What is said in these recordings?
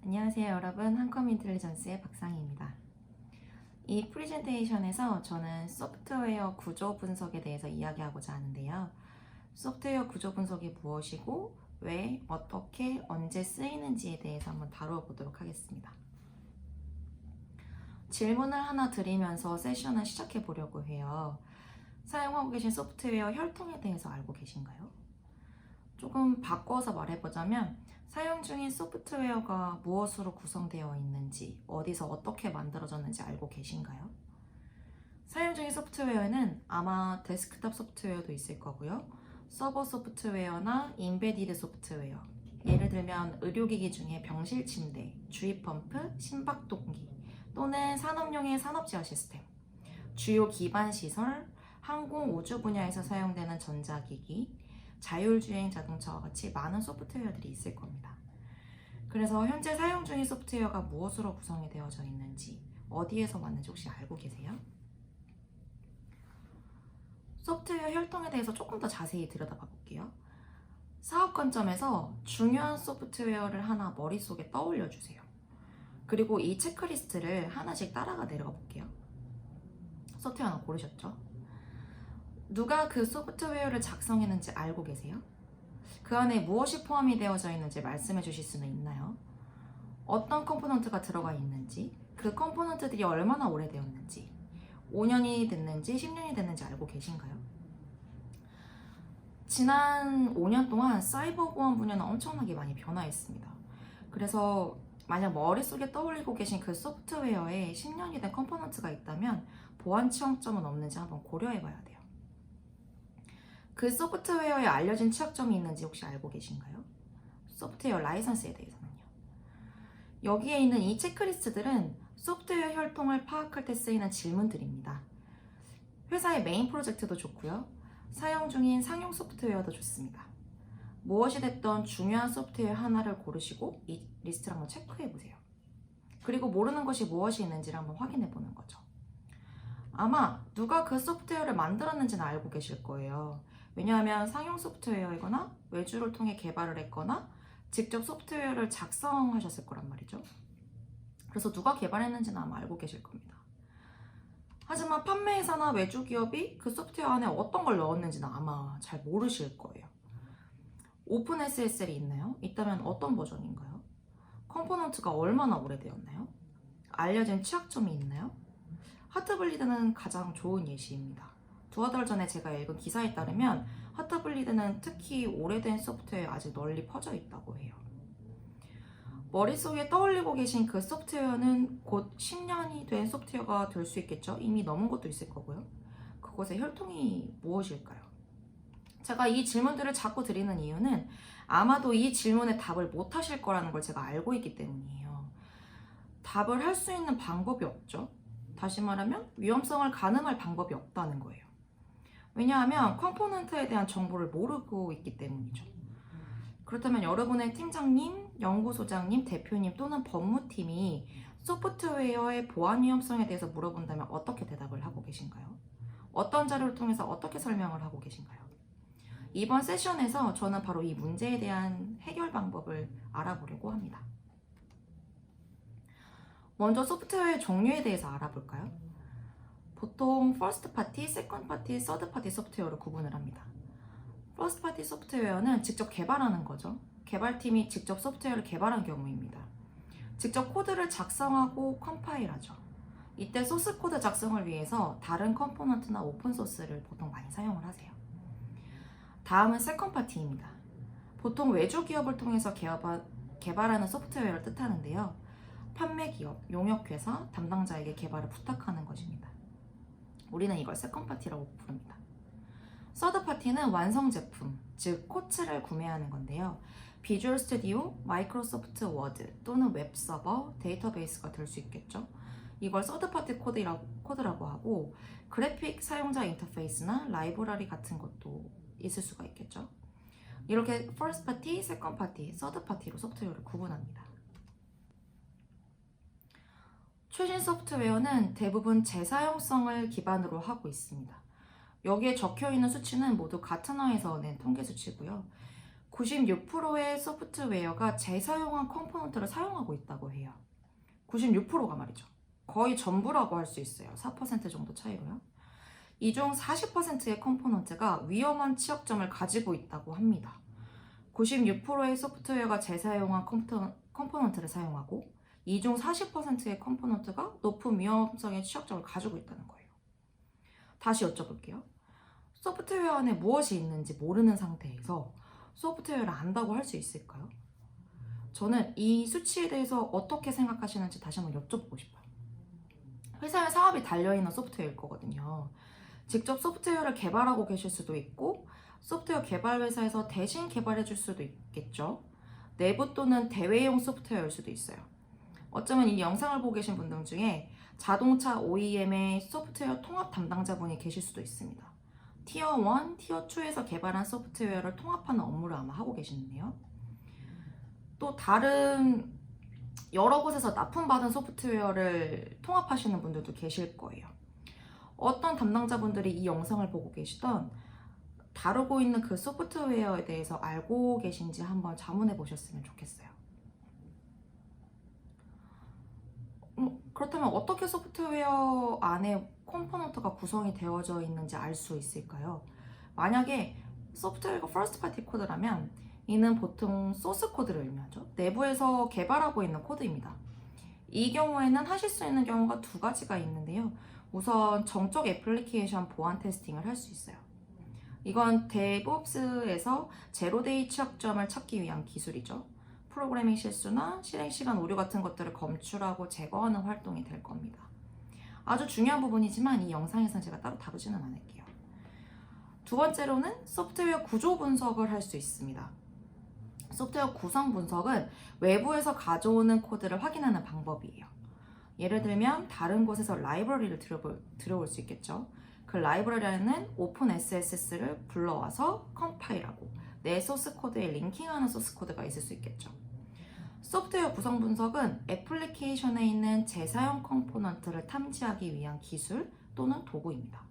안녕하세요 여러분, 한컴 인텔리전스의 박상희입니다. 이 프레젠테이션에서 저는 소프트웨어 구조 분석에 대해서 이야기하고자 하는데요. 소프트웨어 구조 분석이 무엇이고 왜, 어떻게, 언제 쓰이는지에 대해서 한번 다루어 보도록 하겠습니다. 질문을 하나 드리면서 세션을 시작해 보려고 해요. 사용하고 계신 소프트웨어 혈통에 대해서 알고 계신가요? 조금 바꿔서 말해보자면 사용 중인 소프트웨어가 무엇으로 구성되어 있는지, 어디서 어떻게 만들어졌는지 알고 계신가요? 사용 중인 소프트웨어에는 아마 데스크탑 소프트웨어도 있을 거고요. 서버 소프트웨어나 인베디드 소프트웨어, 예를 들면 의료기기 중에 병실 침대, 주입 펌프, 심박동기 또는 산업용의 산업제어 시스템, 주요 기반 시설, 항공 우주 분야에서 사용되는 전자기기, 자율주행 자동차와 같이 많은 소프트웨어들이 있을 겁니다. 그래서 현재 사용 중인 소프트웨어가 무엇으로 구성이 되어져 있는지, 어디에서 왔는지 혹시 알고 계세요? 소프트웨어 혈통에 대해서 조금 더 자세히 들여다봐 볼게요. 사업 관점에서 중요한 소프트웨어를 하나 머릿속에 떠올려 주세요. 그리고 이 체크리스트를 하나씩 따라가 내려가 볼게요. 소프트웨어 하나 고르셨죠? 누가 그 소프트웨어를 작성했는지 알고 계세요? 그 안에 무엇이 포함이 되어져 있는지 말씀해 주실 수는 있나요? 어떤 컴포넌트가 들어가 있는지, 그 컴포넌트들이 얼마나 오래되었는지, 5년이 됐는지 10년이 됐는지 알고 계신가요? 지난 5년 동안 사이버 보안 분야는 엄청나게 많이 변화했습니다. 그래서 만약 머릿속에 떠올리고 계신 그 소프트웨어에 10년이 된 컴포넌트가 있다면 보안 취약점은 없는지 한번 고려해 봐야 돼요. 그 소프트웨어에 알려진 취약점이 있는지 혹시 알고 계신가요? 소프트웨어 라이선스에 대해서는요. 여기에 있는 이 체크리스트들은 소프트웨어 혈통을 파악할 때 쓰이는 질문들입니다. 회사의 메인 프로젝트도 좋고요. 사용 중인 상용 소프트웨어도 좋습니다. 무엇이 됐던 중요한 소프트웨어 하나를 고르시고 이 리스트를 한번 체크해 보세요. 그리고 모르는 것이 무엇이 있는지를 한번 확인해 보는 거죠. 아마 누가 그 소프트웨어를 만들었는지는 알고 계실 거예요. 왜냐하면 상용 소프트웨어이거나 외주를 통해 개발을 했거나 직접 소프트웨어를 작성하셨을 거란 말이죠. 그래서 누가 개발했는지는 아마 알고 계실 겁니다. 하지만 판매회사나 외주 기업이 그 소프트웨어 안에 어떤 걸 넣었는지는 아마 잘 모르실 거예요. 오픈 SSL이 있나요? 있다면 어떤 버전인가요? 컴포넌트가 얼마나 오래되었나요? 알려진 취약점이 있나요? 하트블리드는 가장 좋은 예시입니다. 두어 달 전에 제가 읽은 기사에 따르면 하트블리드는 특히 오래된 소프트웨어에 아직 널리 퍼져 있다고 해요. 머릿속에 떠올리고 계신 그 소프트웨어는 곧 10년이 된 소프트웨어가 될 수 있겠죠? 이미 넘은 것도 있을 거고요. 그것의 혈통이 무엇일까요? 제가 이 질문들을 자꾸 드리는 이유는 아마도 이 질문에 답을 못 하실 거라는 걸 제가 알고 있기 때문이에요. 답을 할 수 있는 방법이 없죠. 다시 말하면 위험성을 가늠할 방법이 없다는 거예요. 왜냐하면 컴포넌트에 대한 정보를 모르고 있기 때문이죠. 그렇다면 여러분의 팀장님, 연구소장님, 대표님 또는 법무팀이 소프트웨어의 보안 위험성에 대해서 물어본다면 어떻게 대답을 하고 계신가요? 어떤 자료를 통해서 어떻게 설명을 하고 계신가요? 이번 세션에서 저는 바로 이 문제에 대한 해결 방법을 알아보려고 합니다. 먼저 소프트웨어의 종류에 대해서 알아볼까요? 보통 퍼스트 파티, 세컨드 파티, 서드 파티 소프트웨어로 구분을 합니다. 퍼스트 파티 소프트웨어는 직접 개발하는 거죠. 개발팀이 직접 소프트웨어를 개발한 경우입니다. 직접 코드를 작성하고 컴파일하죠. 이때 소스 코드 작성을 위해서 다른 컴포넌트나 오픈소스를 보통 많이 사용을 하세요. 다음은 세컨드 파티입니다. 보통 외주 기업을 통해서 개발하는 소프트웨어를 뜻하는데요. 판매 기업, 용역회사, 담당자에게 개발을 부탁하는 것입니다. 우리는 이걸 세컨드 파티라고 부릅니다. 서드 파티는 완성 제품, 즉 코츠를 구매하는 건데요. 비주얼 스튜디오, 마이크로소프트 워드 또는 웹서버, 데이터베이스가 될 수 있겠죠. 이걸 서드 파티 코드라고 하고 그래픽 사용자 인터페이스나 라이브러리 같은 것도 있을 수가 있겠죠. 이렇게 퍼스트 파티, 세컨드 파티, 서드 파티로 소프트웨어를 구분합니다. 최신 소프트웨어는 대부분 재사용성을 기반으로 하고 있습니다. 여기에 적혀있는 수치는 모두 가트너에서 낸 통계 수치고요. 96%의 소프트웨어가 재사용한 컴포넌트를 사용하고 있다고 해요. 96%가 말이죠. 거의 전부라고 할 수 있어요. 4% 정도 차이로요. 이 중 40%의 컴포넌트가 위험한 취약점을 가지고 있다고 합니다. 96%의 소프트웨어가 재사용한 컴포넌트를 사용하고 이 중 40%의 컴포넌트가 높은 위험성의 취약점을 가지고 있다는 거예요. 다시 여쭤볼게요. 소프트웨어 안에 무엇이 있는지 모르는 상태에서 소프트웨어를 안다고 할 수 있을까요? 저는 이 수치에 대해서 어떻게 생각하시는지 다시 한번 여쭤보고 싶어요. 회사의 사업이 달려있는 소프트웨어일 거거든요. 직접 소프트웨어를 개발하고 계실 수도 있고 소프트웨어 개발 회사에서 대신 개발해 줄 수도 있겠죠. 내부 또는 대외용 소프트웨어일 수도 있어요. 어쩌면 이 영상을 보고 계신 분들 중에 자동차 OEM의 소프트웨어 통합 담당자분이 계실 수도 있습니다. 티어 1, 티어 2에서 개발한 소프트웨어를 통합하는 업무를 아마 하고 계시는데요. 또 다른 여러 곳에서 납품받은 소프트웨어를 통합하시는 분들도 계실 거예요. 어떤 담당자분들이 이 영상을 보고 계시던 다루고 있는 그 소프트웨어에 대해서 알고 계신지 한번 자문해 보셨으면 좋겠어요. 그렇다면 어떻게 소프트웨어 안에 컴포넌트가 구성이 되어져 있는지 알 수 있을까요? 만약에 소프트웨어가 퍼스트 파티 코드라면 이는 보통 소스 코드를 의미하죠. 내부에서 개발하고 있는 코드입니다. 이 경우에는 하실 수 있는 경우가 두 가지가 있는데요. 우선 정적 애플리케이션 보안 테스팅을 할 수 있어요. 이건 DevOps에서 제로데이 취약점을 찾기 위한 기술이죠. 프로그래밍 실수나 실행 시간 오류 같은 것들을 검출하고 제거하는 활동이 될 겁니다. 아주 중요한 부분이지만 이 영상에서는 제가 따로 다루지는 않을게요. 두 번째로는 소프트웨어 구조 분석을 할 수 있습니다. 소프트웨어 구성 분석은 외부에서 가져오는 코드를 확인하는 방법이에요. 예를 들면 다른 곳에서 라이브러리를 들여올 수 있겠죠. 그 라이브러리에는 OpenSS를 불러와서 컴파일하고 내 소스 코드에 링킹하는 소스 코드가 있을 수 있겠죠. 소프트웨어 구성 분석은 애플리케이션에 있는 재사용 컴포넌트를 탐지하기 위한 기술 또는 도구입니다.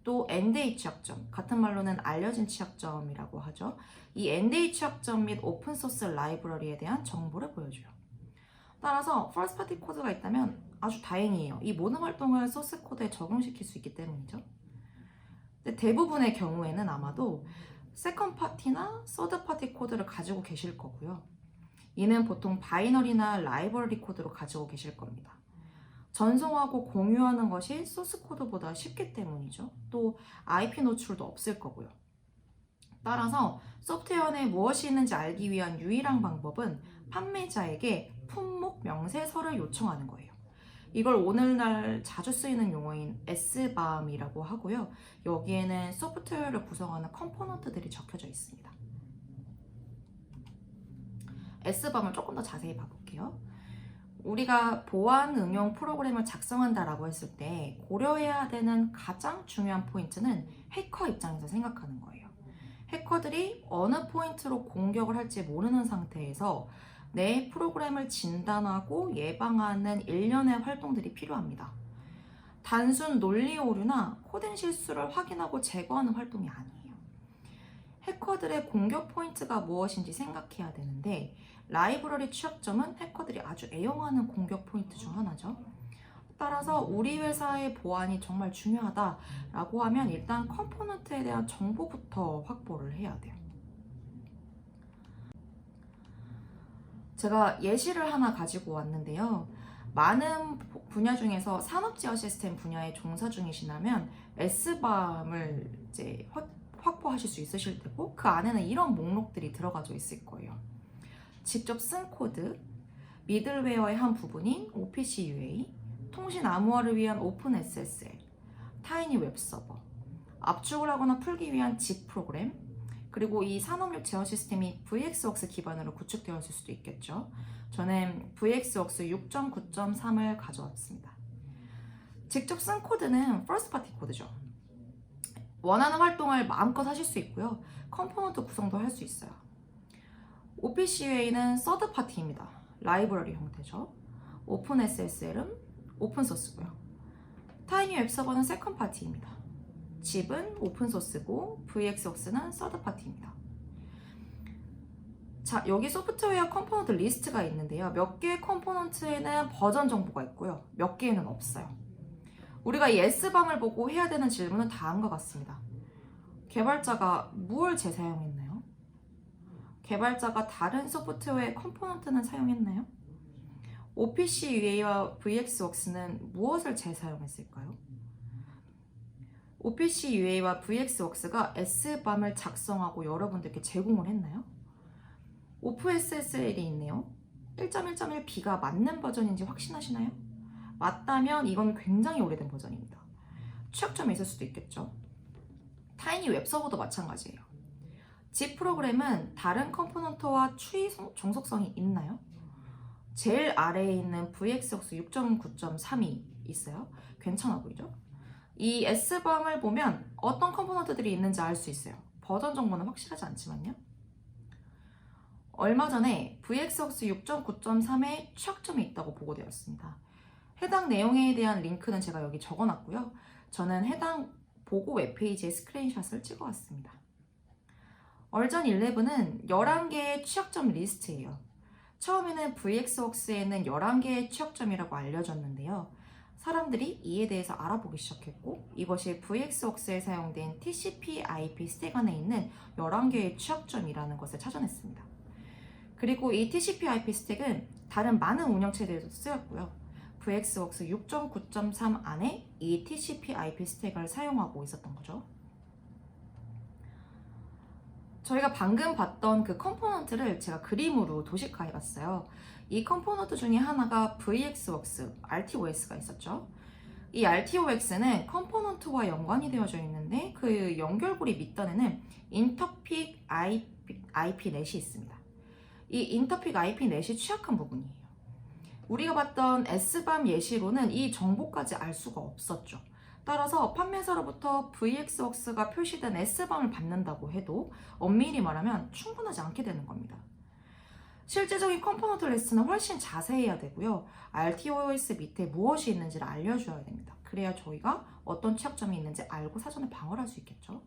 또 NDA 취약점, 같은 말로는 알려진 취약점이라고 하죠. 이 NDA 취약점 및 오픈소스 라이브러리에 대한 정보를 보여줘요. 따라서 퍼스트 파티 코드가 있다면 아주 다행이에요. 이 모든 활동을 소스 코드에 적용시킬 수 있기 때문이죠. 근데 대부분의 경우에는 아마도 세컨드 파티나 서드 파티 코드를 가지고 계실 거고요. 이는 보통 바이너리나 라이브러리 코드로 가지고 계실 겁니다. 전송하고 공유하는 것이 소스 코드보다 쉽기 때문이죠. 또 IP 노출도 없을 거고요. 따라서 소프트웨어 안에 무엇이 있는지 알기 위한 유일한 방법은 판매자에게 품목 명세서를 요청하는 거예요. 이걸 오늘날 자주 쓰이는 용어인 SBOM이라고 하고요. 여기에는 소프트웨어를 구성하는 컴포넌트들이 적혀져 있습니다. SBOM을 조금 더 자세히 봐볼게요. 우리가 보안 응용 프로그램을 작성한다라고 했을 때 고려해야 되는 가장 중요한 포인트는 해커 입장에서 생각하는 거예요. 해커들이 어느 포인트로 공격을 할지 모르는 상태에서 내 프로그램을 진단하고 예방하는 일련의 활동들이 필요합니다. 단순 논리 오류나 코딩 실수를 확인하고 제거하는 활동이 아니에요. 해커들의 공격 포인트가 무엇인지 생각해야 되는데 라이브러리 취약점은 해커들이 아주 애용하는 공격 포인트 중 하나죠. 따라서 우리 회사의 보안이 정말 중요하다라고 하면 일단 컴포넌트에 대한 정보부터 확보를 해야 돼요. 제가 예시를 하나 가지고 왔는데요. 많은 분야 중에서 산업제어 시스템 분야에 종사 중이시라면 SBOM을 이제 확보하실 수 있으실 테고 그 안에는 이런 목록들이 들어가져 있을 거예요. 직접 쓴 코드, 미들웨어의 한 부분인 OPC UA, 통신 암호화를 위한 OpenSSL, 타이니 웹서버, 압축을 하거나 풀기 위한 ZIP 프로그램, 그리고 이 산업용 제어 시스템이 VXWorks 기반으로 구축되어 있을 수도 있겠죠. 저는 VXWorks 6.9.3을 가져왔습니다. 직접 쓴 코드는 first party 코드죠. 원하는 활동을 마음껏 하실 수 있고요. 컴포넌트 구성도 할 수 있어요. OPCUA는 서드 파티입니다. 라이브러리 형태죠. OpenSSL은 오픈소스고요. 타이니 웹서버는 세컨드 파티입니다. ZIP은 오픈소스고 VXWorks는 서드 파티입니다. 자, 여기 소프트웨어 컴포넌트 리스트가 있는데요. 몇 개의 컴포넌트에는 버전 정보가 있고요. 몇 개에는 없어요. 우리가 이 S밤을 보고 해야 되는 질문은 다음과 같습니다. 개발자가 무엇을 재사용했나요? 개발자가 다른 소프트웨어 컴포넌트는 사용했나요? OPC UA와 VXWorks는 무엇을 재사용했을까요? OPC UA와 VXWorks가 S밤을 작성하고 여러분들께 제공을 했나요? OpenSSL이 있네요. 1.1.1b가 맞는 버전인지 확신하시나요? 맞다면 이건 굉장히 오래된 버전입니다. 취약점이 있을 수도 있겠죠. 타이니 웹서버도 마찬가지예요. zip 프로그램은 다른 컴포넌트와 추이 종속성이 있나요? 제일 아래에 있는 VXWorks 6.9.3이 있어요. 괜찮아 보이죠? 이 S밤을 보면 어떤 컴포넌트들이 있는지 알 수 있어요. 버전 정보는 확실하지 않지만요. 얼마 전에 VXWorks 6.9.3에 취약점이 있다고 보고되었습니다. 해당 내용에 대한 링크는 제가 여기 적어놨고요. 저는 해당 보고 웹페이지에 스크린샷을 찍어왔습니다. 얼전 11은 11개의 취약점 리스트예요. 처음에는 VXWorks에는 11개의 취약점이라고 알려졌는데요. 사람들이 이에 대해서 알아보기 시작했고 이것이 VXWorks에 사용된 TCP/IP 스택 안에 있는 11개의 취약점이라는 것을 찾아냈습니다. 그리고 이 TCP/IP 스택은 다른 많은 운영체들에도 쓰였고요. VXWorks 6.9.3 안에 이 TCP/IP 스택을 사용하고 있었던 거죠. 저희가 방금 봤던 그 컴포넌트를 제가 그림으로 도식화해봤어요. 이 컴포넌트 중에 하나가 VXWorks, RTOS가 있었죠. 이 RTOS는 컴포넌트와 연관이 되어져 있는데 그 연결고리 밑단에는 인터픽 IP 넷이 있습니다. 이 인터픽 IP 넷이 취약한 부분이에요. 우리가 봤던 S밤 예시로는 이 정보까지 알 수가 없었죠. 따라서 판매사로부터 VXWorks가 표시된 S밤을 받는다고 해도 엄밀히 말하면 충분하지 않게 되는 겁니다. 실제적인 컴포넌트 리스트는 훨씬 자세해야 되고요. RTOS 밑에 무엇이 있는지를 알려줘야 됩니다. 그래야 저희가 어떤 취약점이 있는지 알고 사전에 방어를 할 수 있겠죠.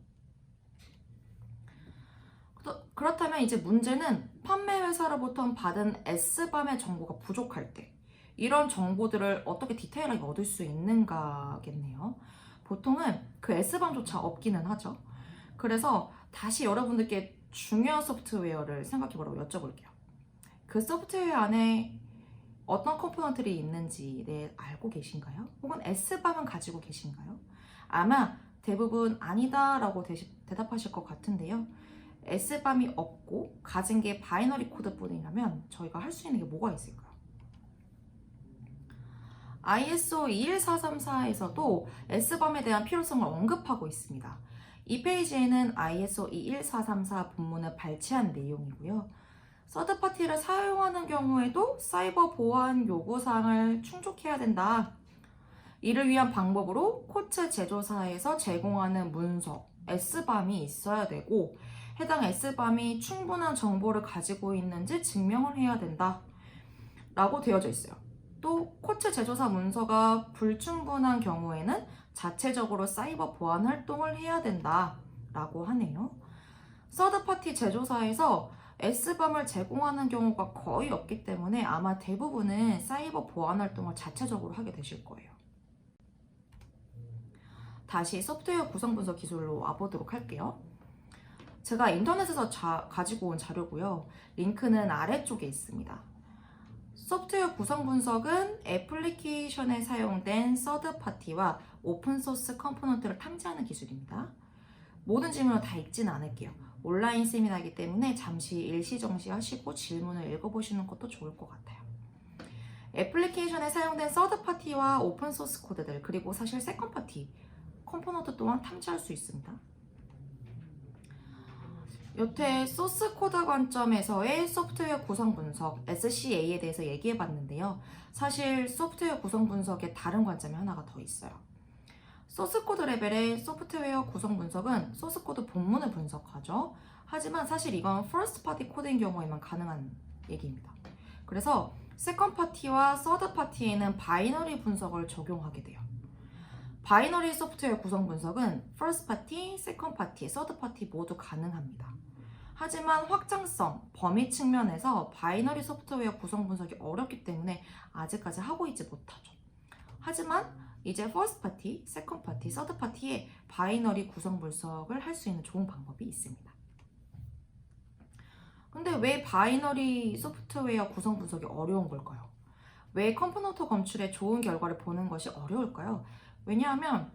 그렇다면 이제 문제는 판매 회사로부터 받은 S밤의 정보가 부족할 때 이런 정보들을 어떻게 디테일하게 얻을 수 있는가겠네요. 보통은 그 S밤조차 없기는 하죠. 그래서 다시 여러분들께 중요한 소프트웨어를 생각해보라고 여쭤볼게요. 그 소프트웨어 안에 어떤 컴포넌트들이 있는지 알고 계신가요? 혹은 S밤은 가지고 계신가요? 아마 대부분 아니다라고 대답하실 것 같은데요. S밤이 없고 가진 게 바이너리 코드뿐이라면 저희가 할 수 있는 게 뭐가 있을까요? ISO 21434에서도 S밤에 대한 필요성을 언급하고 있습니다. 이 페이지에는 ISO 21434 본문을 발췌한 내용이고요. 서드파티를 사용하는 경우에도 사이버 보안 요구사항을 충족해야 된다. 이를 위한 방법으로 코츠 제조사에서 제공하는 문서, S밤이 있어야 되고 해당 S밤이 충분한 정보를 가지고 있는지 증명을 해야 된다 라고 되어져 있어요. 또 코츠 제조사 문서가 불충분한 경우에는 자체적으로 사이버 보안 활동을 해야 된다 라고 하네요. 서드파티 제조사에서 S밤을 제공하는 경우가 거의 없기 때문에 아마 대부분은 사이버 보안 활동을 자체적으로 하게 되실 거예요. 다시 소프트웨어 구성 분석 기술로 와보도록 할게요. 제가 인터넷에서 가지고 온 자료고요. 링크는 아래쪽에 있습니다. 소프트웨어 구성 분석은 애플리케이션에 사용된 서드파티와 오픈소스 컴포넌트를 탐지하는 기술입니다. 모든 질문을 다 읽지는 않을게요. 온라인 세미나이기 때문에 잠시 일시정지 하시고 질문을 읽어보시는 것도 좋을 것 같아요. 애플리케이션에 사용된 서드파티와 오픈소스 코드들 그리고 사실 세컨파티 컴포넌트 또한 탐지할 수 있습니다. 여태 소스 코드 관점에서의 소프트웨어 구성 분석 SCA에 대해서 얘기해 봤는데요. 사실 소프트웨어 구성 분석의 다른 관점이 하나가 더 있어요. 소스 코드 레벨의 소프트웨어 구성 분석은 소스 코드 본문을 분석하죠. 하지만 사실 이건 퍼스트 파티 코드인 경우에만 가능한 얘기입니다. 그래서 세컨 파티와 서드 파티에는 바이너리 분석을 적용하게 돼요. 바이너리 소프트웨어 구성 분석은 퍼스트 파티, 세컨 파티, 서드 파티 모두 가능합니다. 하지만 확장성, 범위 측면에서 바이너리 소프트웨어 구성 분석이 어렵기 때문에 아직까지 하고 있지 못하죠. 하지만 이제 퍼스트 파티, 세컨드 파티, 서드 파티의 바이너리 구성 분석을 할 수 있는 좋은 방법이 있습니다. 근데 왜 바이너리 소프트웨어 구성 분석이 어려운 걸까요? 왜 컴포넌트 검출에 좋은 결과를 보는 것이 어려울까요? 왜냐하면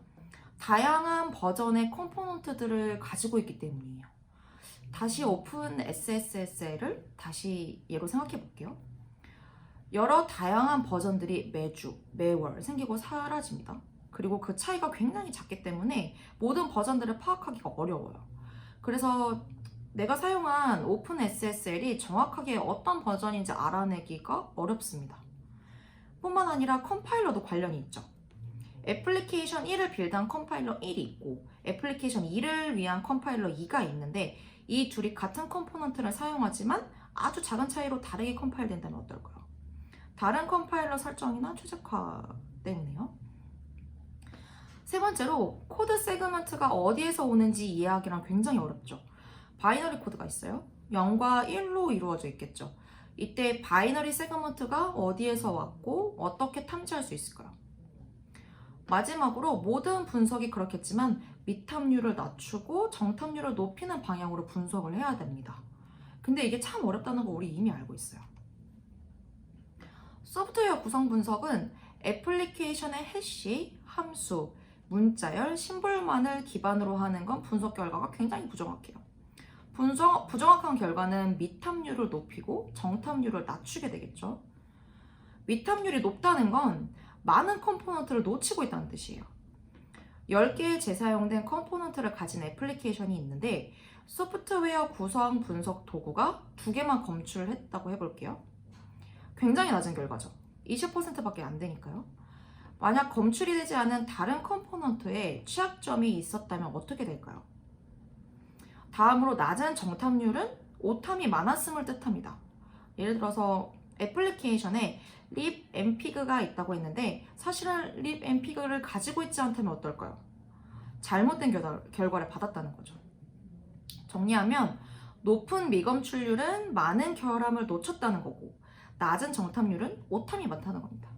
다양한 버전의 컴포넌트들을 가지고 있기 때문이에요. 다시 오픈 SSL을 다시 예로 생각해 볼게요. 여러 다양한 버전들이 매주, 매월 생기고 사라집니다. 그리고 그 차이가 굉장히 작기 때문에 모든 버전들을 파악하기가 어려워요. 그래서 내가 사용한 오픈 SSL이 정확하게 어떤 버전인지 알아내기가 어렵습니다. 뿐만 아니라 컴파일러도 관련이 있죠. 애플리케이션 1을 빌드한 컴파일러 1이 있고 애플리케이션 2를 위한 컴파일러 2가 있는데 이 둘이 같은 컴포넌트를 사용하지만 아주 작은 차이로 다르게 컴파일된다면 어떨까요? 다른 컴파일러 설정이나 최적화 때문에요. 세 번째로 코드 세그먼트가 어디에서 오는지 이해하기랑 굉장히 어렵죠. 바이너리 코드가 있어요. 0과 1로 이루어져 있겠죠. 이때 바이너리 세그먼트가 어디에서 왔고 어떻게 탐지할 수 있을까요? 마지막으로 모든 분석이 그렇겠지만 미탐률을 낮추고 정탐률을 높이는 방향으로 분석을 해야 됩니다. 근데 이게 참 어렵다는 거 우리 이미 알고 있어요. 소프트웨어 구성 분석은 애플리케이션의 해시, 함수, 문자열, 심볼만을 기반으로 하는 건 분석 결과가 굉장히 부정확해요. 부정확한 결과는 미탐률을 높이고 정탐률을 낮추게 되겠죠. 미탐률이 높다는 건 많은 컴포넌트를 놓치고 있다는 뜻이에요. 10개의 재사용된 컴포넌트를 가진 애플리케이션이 있는데 소프트웨어 구성 분석 도구가 2개만 검출을 했다고 해볼게요. 굉장히 낮은 결과죠. 20%밖에 안 되니까요. 만약 검출이 되지 않은 다른 컴포넌트에 취약점이 있었다면 어떻게 될까요? 다음으로 낮은 정탐률은 오탐이 많았음을 뜻합니다. 예를 들어서 애플리케이션에 lib mpg가 있다고 했는데 사실은 lib mpg를 가지고 있지 않다면 어떨까요? 잘못된 결과를 받았다는 거죠. 정리하면 높은 미검출률은 많은 결함을 놓쳤다는 거고 낮은 정탐률은 오탐이 많다는 겁니다.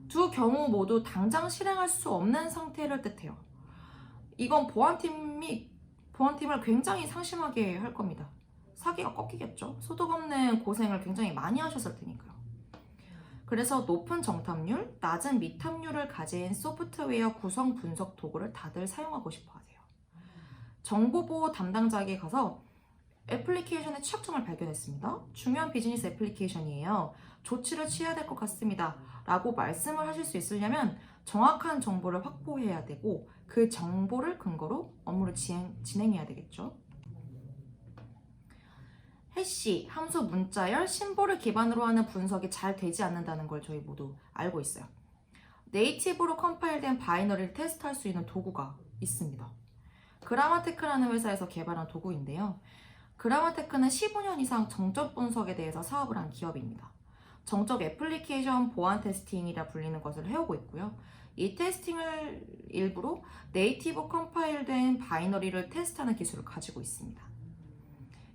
두 경우 모두 당장 실행할 수 없는 상태를 뜻해요. 이건 보안팀을 굉장히 상심하게 할 겁니다. 사기가 꺾이겠죠. 소득 없는 고생을 굉장히 많이 하셨을 테니까요. 그래서 높은 정탐률, 낮은 미탐률을 가진 소프트웨어 구성 분석 도구를 다들 사용하고 싶어 하세요. 정보보호 담당자에게 가서 애플리케이션의 취약점을 발견했습니다. 중요한 비즈니스 애플리케이션이에요. 조치를 취해야 될 것 같습니다. 라고 말씀을 하실 수 있으려면 정확한 정보를 확보해야 되고 그 정보를 근거로 업무를 진행해야 되겠죠. 해시, 함수, 문자열, 심볼을 기반으로 하는 분석이 잘 되지 않는다는 걸 저희 모두 알고 있어요. 네이티브로 컴파일된 바이너리를 테스트할 수 있는 도구가 있습니다. 그라마테크라는 회사에서 개발한 도구인데요. 그라마테크는 15년 이상 정적 분석에 대해서 사업을 한 기업입니다. 정적 애플리케이션 보안 테스팅이라 불리는 것을 해오고 있고요. 이 테스팅을 일부러 네이티브 컴파일된 바이너리를 테스트하는 기술을 가지고 있습니다.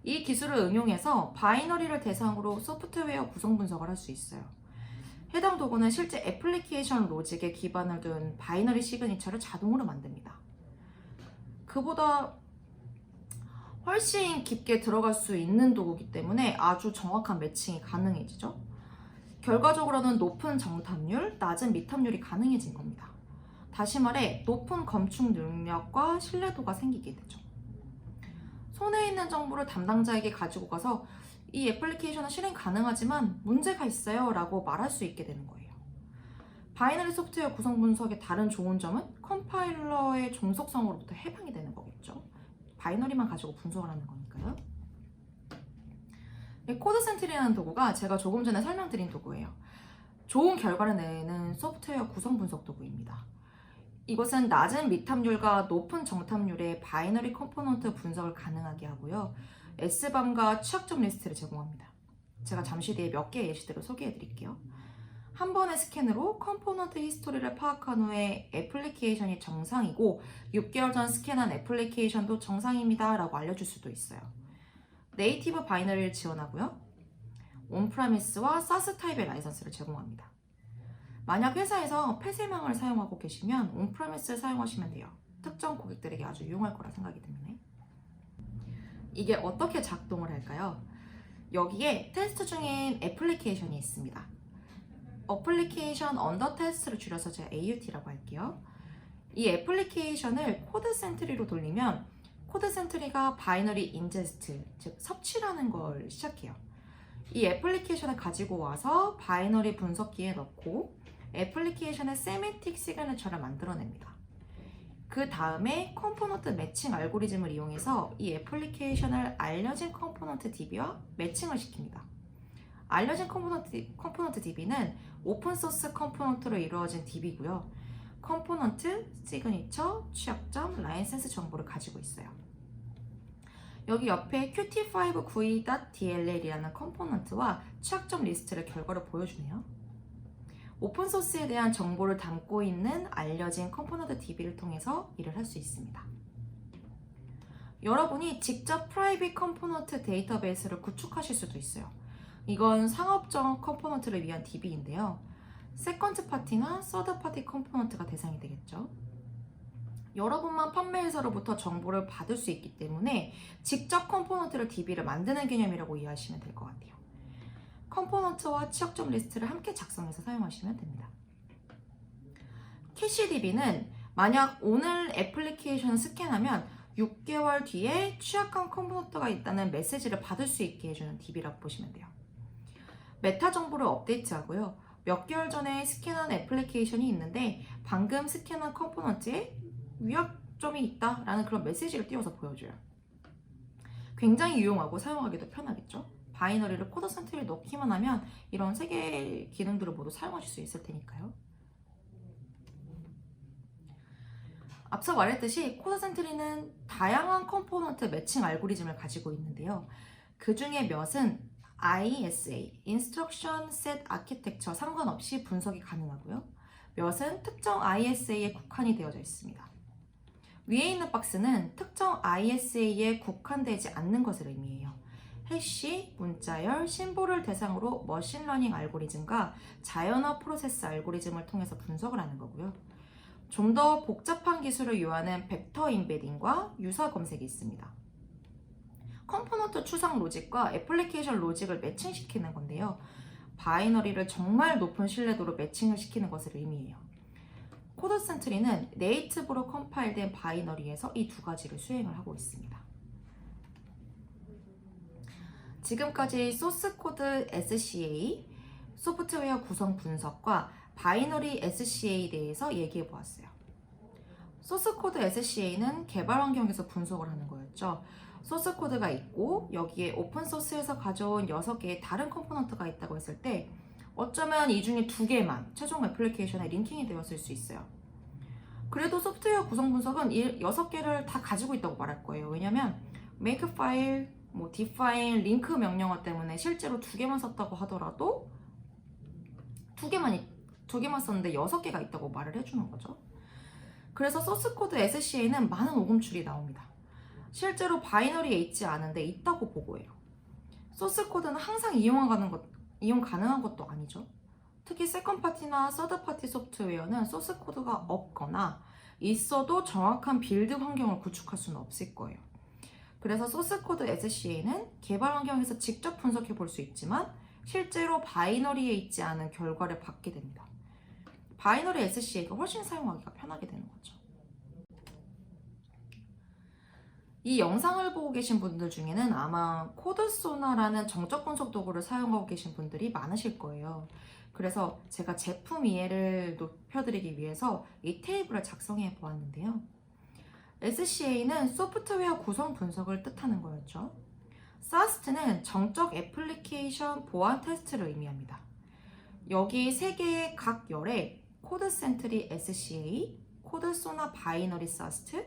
이 기술을 응용해서 바이너리를 대상으로 소프트웨어 구성 분석을 할 수 있어요. 해당 도구는 실제 애플리케이션 로직에 기반을 둔 바이너리 시그니처를 자동으로 만듭니다. 그보다 훨씬 깊게 들어갈 수 있는 도구이기 때문에 아주 정확한 매칭이 가능해지죠. 결과적으로는 높은 정탐률, 낮은 미탐률이 가능해진 겁니다. 다시 말해 높은 검축 능력과 신뢰도가 생기게 되죠. 손에 있는 정보를 담당자에게 가지고 가서 이 애플리케이션은 실행 가능하지만 문제가 있어요 라고 말할 수 있게 되는 거예요. 바이너리 소프트웨어 구성 분석의 다른 좋은 점은 컴파일러의 종속성으로부터 해방이 되는 거겠죠. 바이너리만 가지고 분석을 하는 거니까요. 코드 센트리라는 도구가 제가 조금 전에 설명드린 도구예요. 좋은 결과를 내는 소프트웨어 구성 분석 도구입니다. 이것은 낮은 미탐률과 높은 정탐률의 바이너리 컴포넌트 분석을 가능하게 하고요. S밤과 취약점 리스트를 제공합니다. 제가 잠시 뒤에 몇 개의 예시들을 소개해 드릴게요. 한 번의 스캔으로 컴포넌트 히스토리를 파악한 후에 애플리케이션이 정상이고 6개월 전 스캔한 애플리케이션도 정상입니다 라고 알려줄 수도 있어요. 네이티브 바이너리를 지원하고요. 온프레미스와 사스 타입의 라이선스를 제공합니다. 만약 회사에서 폐쇄망을 사용하고 계시면 온프레미스를 사용하시면 돼요. 특정 고객들에게 아주 유용할 거라 생각이 때문에. 이게 어떻게 작동을 할까요? 여기에 테스트 중인 애플리케이션이 있습니다. 어플리케이션 언더 테스트를 줄여서 제가 AUT라고 할게요. 이 애플리케이션을 코드 센트리로 돌리면 코드 센트리가 바이너리 인제스트, 즉 섭취라는 걸 시작해요. 이 애플리케이션을 가지고 와서 바이너리 분석기에 넣고 애플리케이션의 세메틱 시그니처를 만들어냅니다. 그 다음에 컴포넌트 매칭 알고리즘을 이용해서 이 애플리케이션을 알려진 컴포넌트 DB와 매칭을 시킵니다. 알려진 컴포넌트 DB는 오픈소스 컴포넌트로 이루어진 DB고요. 컴포넌트, 시그니처, 취약점, 라이센스 정보를 가지고 있어요. 여기 옆에 qt5GUI.dll이라는 컴포넌트와 취약점 리스트를 결과로 보여주네요. 오픈소스에 대한 정보를 담고 있는 알려진 컴포넌트 DB를 통해서 일을 할 수 있습니다. 여러분이 직접 프라이빗 컴포넌트 데이터베이스를 구축하실 수도 있어요. 이건 상업적 컴포넌트를 위한 DB인데요. 세컨드 파티나 서드 파티 컴포넌트가 대상이 되겠죠. 여러분만 판매회사로부터 정보를 받을 수 있기 때문에 직접 컴포넌트를 DB를 만드는 개념이라고 이해하시면 될 것 같아요. 컴포넌트와 취약점 리스트를 함께 작성해서 사용하시면 됩니다. 캐시DB는 만약 오늘 애플리케이션을 스캔하면 6개월 뒤에 취약한 컴포넌트가 있다는 메시지를 받을 수 있게 해주는 DB라고 보시면 돼요. 메타 정보를 업데이트하고요. 몇 개월 전에 스캔한 애플리케이션이 있는데 방금 스캔한 컴포넌트에 위약점이 있다라는 그런 메시지를 띄워서 보여줘요. 굉장히 유용하고 사용하기도 편하겠죠. 바이너리를 코드 센트리에 넣기만 하면 이런 3개의 기능들을 모두 사용하실 수 있을 테니까요. 앞서 말했듯이 코드 센트리는 다양한 컴포넌트 매칭 알고리즘을 가지고 있는데요. 그 중에 몇은 ISA, Instruction Set Architecture 상관없이 분석이 가능하고요. 몇은 특정 ISA에 국한이 되어져 있습니다. 위에 있는 박스는 특정 ISA에 국한되지 않는 것을 의미해요. 해시, 문자열, 심볼을 대상으로 머신러닝 알고리즘과 자연어 프로세스 알고리즘을 통해서 분석을 하는 거고요. 좀 더 복잡한 기술을 요하는 벡터 인베딩과 유사 검색이 있습니다. 컴포넌트 추상 로직과 애플리케이션 로직을 매칭시키는 건데요. 바이너리를 정말 높은 신뢰도로 매칭을 시키는 것을 의미해요. 코드 센트리는 네이티브로 컴파일된 바이너리에서 이 두 가지를 수행을 하고 있습니다. 지금까지 소스 코드 SCA, 소프트웨어 구성 분석과 바이너리 SCA에 대해서 얘기해 보았어요. 소스 코드 SCA는 개발 환경에서 분석을 하는 거였죠. 소스 코드가 있고 여기에 오픈소스에서 가져온 6개의 다른 컴포넌트가 있다고 했을 때 어쩌면 이 중에 2개만 최종 애플리케이션에 링킹이 되었을 수 있어요. 그래도 소프트웨어 구성 분석은 이 6개를 다 가지고 있다고 말할 거예요. 왜냐면 make 파일, define, 링크 명령어 때문에 실제로 2개만 썼다고 하더라도 2개만 썼는데 6개가 있다고 말을 해주는 거죠. 그래서 소스 코드 SCA는 많은 오금출이 나옵니다. 실제로 바이너리에 있지 않은데 있다고 보고해요. 소스 코드는 항상 이용 가능한 것도 아니죠. 특히 세컨드 파티나 서드 파티 소프트웨어는 소스 코드가 없거나 있어도 정확한 빌드 환경을 구축할 수는 없을 거예요. 그래서 소스 코드 SCA는 개발 환경에서 직접 분석해 볼 수 있지만 실제로 바이너리에 있지 않은 결과를 받게 됩니다. 바이너리 SCA가 훨씬 사용하기가 편하게 되는 거죠. 이 영상을 보고 계신 분들 중에는 아마 코드소나라는 정적 분석 도구를 사용하고 계신 분들이 많으실 거예요. 그래서 제가 제품 이해를 높여드리기 위해서 이 테이블을 작성해 보았는데요. SCA는 소프트웨어 구성 분석을 뜻하는 거였죠. SAST는 정적 애플리케이션 보안 테스트를 의미합니다. 여기 3개의 각 열에 코드 센트리 SCA, 코드소나 바이너리 SAST,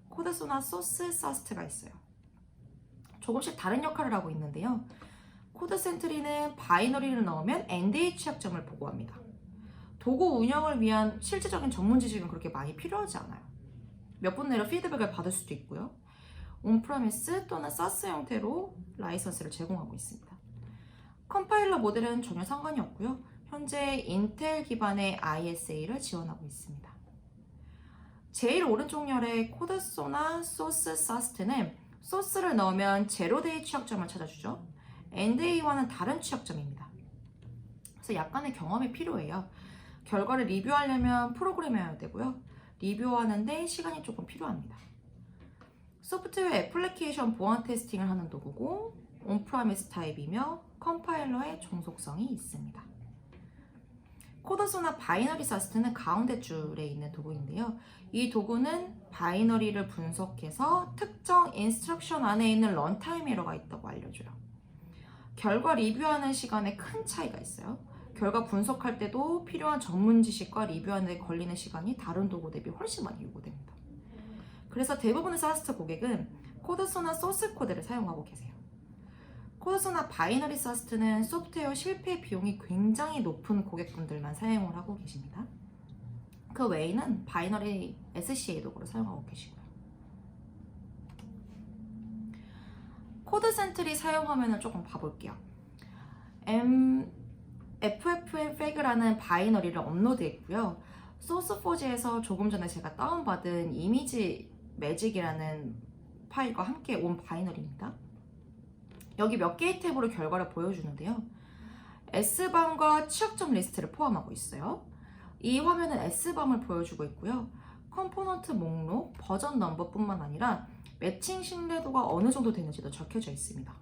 코드소나 소스 SAST가 있어요. 조금씩 다른 역할을 하고 있는데요. 코드 센트리는 바이너리를 넣으면 NDA 취약점을 보고합니다. 도구 운영을 위한 실질적인 전문 지식은 그렇게 많이 필요하지 않아요. 몇 분 내로 피드백을 받을 수도 있고요. 온프레미스 또는 사스 형태로 라이선스를 제공하고 있습니다. 컴파일러 모델은 전혀 상관이 없고요. 현재 인텔 기반의 ISA를 지원하고 있습니다. 제일 오른쪽 열의 코드소나 소스 사스트는 소스를 넣으면 제로데이 취약점을 찾아주죠. 엔드에이와는 다른 취약점입니다. 그래서 약간의 경험이 필요해요. 결과를 리뷰하려면 프로그램해야 되고요. 리뷰하는데 시간이 조금 필요합니다. 소프트웨어 애플리케이션 보안 테스팅을 하는 도구고 온프라미스 타입이며 컴파일러의 종속성이 있습니다. 코드소나 바이너리 사스트는 가운데 줄에 있는 도구인데요. 이 도구는 바이너리를 분석해서 특정 인스트럭션 안에 있는 런타임 에러가 있다고 알려줘요. 결과 리뷰하는 시간에 큰 차이가 있어요. 결과 분석할 때도 필요한 전문 지식과 리뷰하는 데 걸리는 시간이 다른 도구 대비 훨씬 많이 요구됩니다. 그래서 대부분의 사스트 고객은 코드소나 소스 코드를 사용하고 계세요. 코드소나 바이너리 사스트는 소프트웨어 실패 비용이 굉장히 높은 고객분들만 사용을 하고 계십니다. 그 외에는 바이너리 SCA 도구를 사용하고 계시고요. 코드 센트리 사용하면 조금 봐볼게요. FFmpeg라는 바이너리를 업로드했고요. 소스포지에서 조금 전에 제가 다운받은 이미지 매직이라는 파일과 함께 온 바이너리입니다. 여기 몇 개의 탭으로 결과를 보여주는데요. S밤과 취약점 리스트를 포함하고 있어요. 이 화면은 S밤을 보여주고 있고요. 컴포넌트 목록, 버전 넘버뿐만 아니라 매칭 신뢰도가 어느 정도 되는지도 적혀져 있습니다.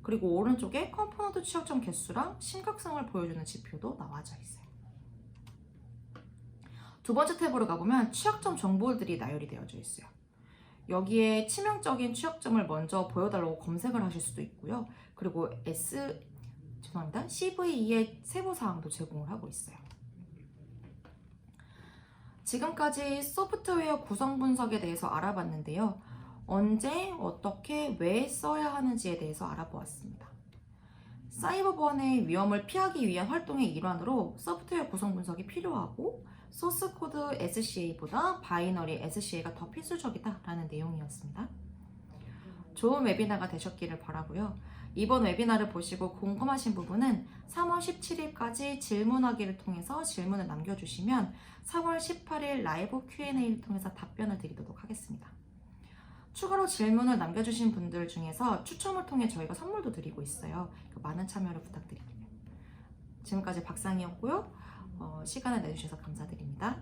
그리고 오른쪽에 컴포넌트 취약점 개수랑 심각성을 보여주는 지표도 나와져 있어요. 두 번째 탭으로 가보면 취약점 정보들이 나열이 되어져 있어요. 여기에 치명적인 취약점을 먼저 보여달라고 검색을 하실 수도 있고요. 그리고 CVE의 세부사항도 제공을 하고 있어요. 지금까지 소프트웨어 구성 분석에 대해서 알아봤는데요. 언제, 어떻게, 왜 써야 하는지에 대해서 알아보았습니다. 사이버 보안의 위험을 피하기 위한 활동의 일환으로 소프트웨어 구성 분석이 필요하고 소스 코드 SCA보다 바이너리 SCA가 더 필수적이다라는 내용이었습니다. 좋은 웨비나가 되셨기를 바라고요. 이번 웨비나를 보시고 궁금하신 부분은 3월 17일까지 질문하기를 통해서 질문을 남겨주시면 3월 18일 라이브 Q&A를 통해서 답변을 드리도록 하겠습니다. 추가로 질문을 남겨주신 분들 중에서 추첨을 통해 저희가 선물도 드리고 있어요. 많은 참여를 부탁드립니다. 지금까지 박상이었고요. 시간을 내주셔서 감사드립니다.